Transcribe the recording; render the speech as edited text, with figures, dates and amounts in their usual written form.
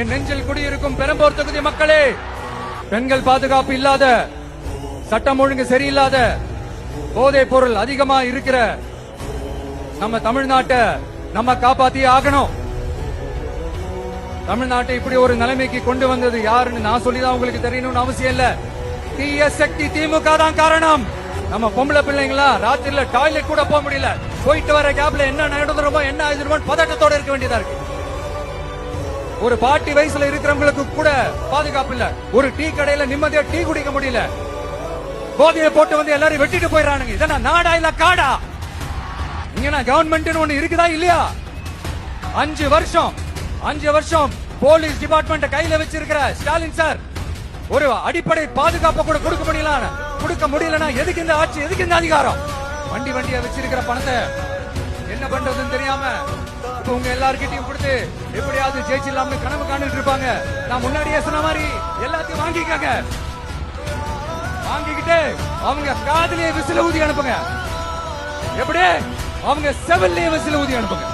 என் நெஞ்சில் குடியிருக்கும் பெரம்பூர் தொகுதி மக்களே, பெண்கள் பாதுகாப்பு இல்லாத, சட்டம் ஒழுங்கு சரியில்லாத, போதைப் பொருள் அதிகமா இருக்கிற நம்ம தமிழ்நாட்டை நம்ம காப்பாத்தியே ஆகணும். தமிழ்நாட்டை இப்படி ஒரு நிலைமைக்கு கொண்டு வந்தது யாருன்னு நான் சொல்லிதான் உங்களுக்கு தெரியணும்னு அவசியம் இல்ல. தீய சக்தி திமுக தான் காரணம். நம்ம பொம்பளை பிள்ளைங்களா ராத்திரில டாய்லெட் கூட போக முடியல. போயிட்டு வர கேப்ல என்ன நடந்துருமோ என்ன ஆயிடுமோ பதட்டத்தோட இருக்க வேண்டியதா இருக்கு. ஒரு பாட்டி வயசுல இருக்கிறவங்களுக்கு கூட பாதுகாப்பு இல்ல. ஒரு டீ கடையில நிம்மதியா டீ குடிக்க முடியல. போதையை போட்டு வந்து எல்லாரும் வெட்டிட்டு போயிடறானுங்க. இதெல்லாம் நாடா இல்ல காடா? இங்க கவர்மெண்ட் ஒண்ணு இருக்குதா இல்லையா? 5 வருஷம் போலீஸ் டிபார்ட்மெண்ட் கையில வச்சிருக்கிற ஸ்டாலின் சார் ஒரு அடிப்படை பாதுகாப்பு கூட கொடுக்க முடியலன்னா எதுக்கு இந்த ஆட்சி, எதுக்கு இந்த அதிகாரம்? வண்டியா வச்சிருக்கிற பணத்தை என்ன பண்றதுன்னு தெரியாம இப்ப உங்க எல்லார்கிட்டையும் கொடுத்து எப்படியாவது ஜெயிச்சிடலாம்னு கனவு காணிட்டு இருப்பாங்க. நான் முன்னாடியே சொன்ன மாதிரி எல்லாத்தையும் வாங்கிக்கிட்டு அவங்க காதுலயே விசில ஊதி அனுப்புங்க. எப்படி? அவங்க செவல்லையே விசில ஊதி அனுப்புங்க.